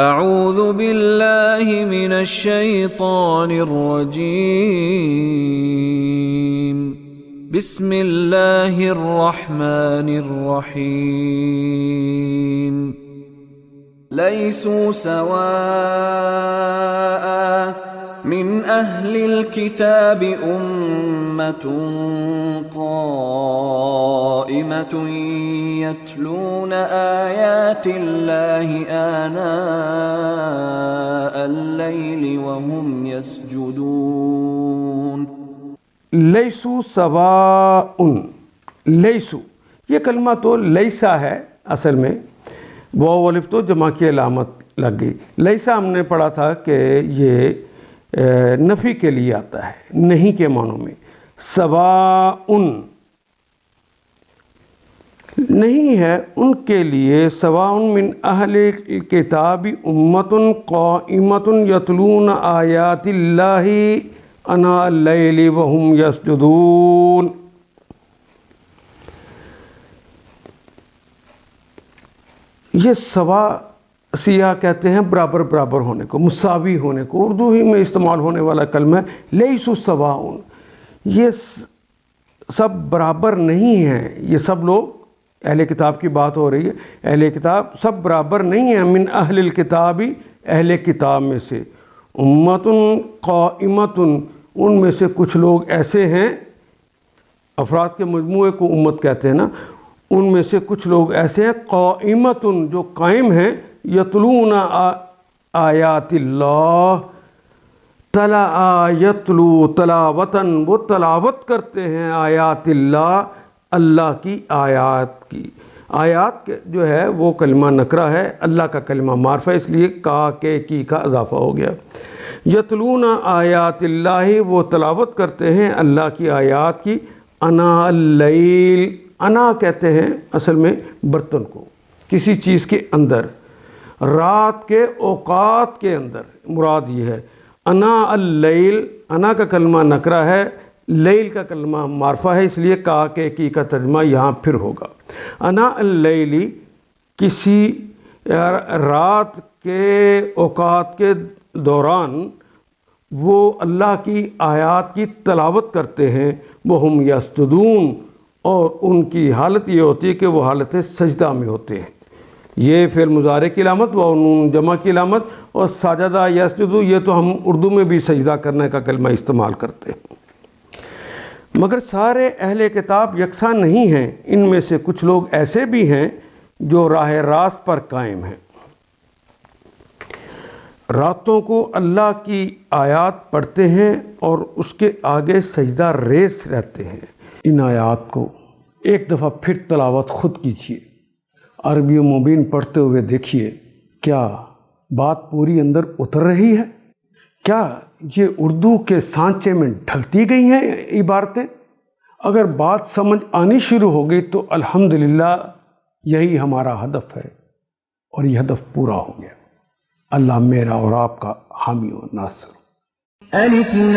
اعوذ باللہ من الشیطان الرجیم بسم اللہ الرحمن الرحیم لیسوا سواء من اہل الكتاب امة قائمة يتلون آیات اللہ آناء اللیل وهم یسجدون۔ لیسو سواء، لیسو یہ کلمہ تو لیسا ہے اصل میں، واو الف تو جمع کی علامت لگ گئی۔ لیسا ہم نے پڑھا تھا کہ یہ نفی کے لیے آتا ہے، نہیں کے معنوں میں۔ سواء نہیں ہے ان کے لیے، سواء من اہل الکتاب امۃ قائمۃ یتلون آیات اللہ آناء اللیل وهم یسجدون۔ یہ سوا سیاہ کہتے ہیں برابر برابر ہونے کو، مساوی ہونے کو، اردو ہی میں استعمال ہونے والا کلمہ ہے۔ لیسوا سواء، یہ سب برابر نہیں ہیں، یہ سب لوگ، اہل کتاب کی بات ہو رہی ہے، اہل کتاب سب برابر نہیں ہیں، من اہل الکتاب، اہل کتاب میں سے، امۃ قائمۃ، ان میں سے کچھ لوگ ایسے ہیں، افراد کے مجموعے کو امت کہتے ہیں نا، ان میں سے کچھ لوگ ایسے ہیں قائمۃ جو قائم ہیں، یتلون آیات اللہ، تلا یتلو تلاوتاً، وہ تلاوت کرتے ہیں آیات اللہ، اللہ کی آیات کی۔ آیات جو ہے وہ کلمہ نکرہ ہے، اللہ کا کلمہ معرفہ، اس لیے کا کے کی کا اضافہ ہو گیا۔ یتلون آیات اللہ، وہ تلاوت کرتے ہیں اللہ کی آیات کی، آناء اللیل، انا کہتے ہیں اصل میں برتن کو، کسی چیز کے اندر، رات کے اوقات کے اندر مراد یہ ہے۔ آناء اللیل، انا کا کلمہ نکرہ ہے، لیل کا کلمہ معرفہ ہے، اس لیے کا کے کی کا ترجمہ یہاں پھر ہوگا۔ آناء اللیل، کسی رات کے اوقات کے دوران وہ اللہ کی آیات کی تلاوت کرتے ہیں، وہم یسجدون، اور ان کی حالت یہ ہوتی ہے کہ وہ حالت سجدہ میں ہوتے ہیں۔ یہ فعل مضارع کی علامت، وہ نون جمع کی علامت، اور ساجدہ یسجدو، یہ تو ہم اردو میں بھی سجدہ کرنے کا کلمہ استعمال کرتے ہیں۔ مگر سارے اہل کتاب یکساں نہیں ہیں، ان میں سے کچھ لوگ ایسے بھی ہیں جو راہ راست پر قائم ہیں، راتوں کو اللہ کی آیات پڑھتے ہیں اور اس کے آگے سجدہ ریز رہتے ہیں۔ ان آیات کو ایک دفعہ پھر تلاوت خود کیجیے، عربی مبین پڑھتے ہوئے دیکھیے، کیا بات پوری اندر اتر رہی ہے؟ کیا یہ اردو کے سانچے میں ڈھلتی گئی ہیں عبارتیں؟ اگر بات سمجھ آنی شروع ہو گئی تو الحمدللہ یہی ہمارا ہدف ہے، اور یہ ہدف پورا ہو گیا۔ اللہ میرا اور آپ کا حامی و ناصر۔ الف لام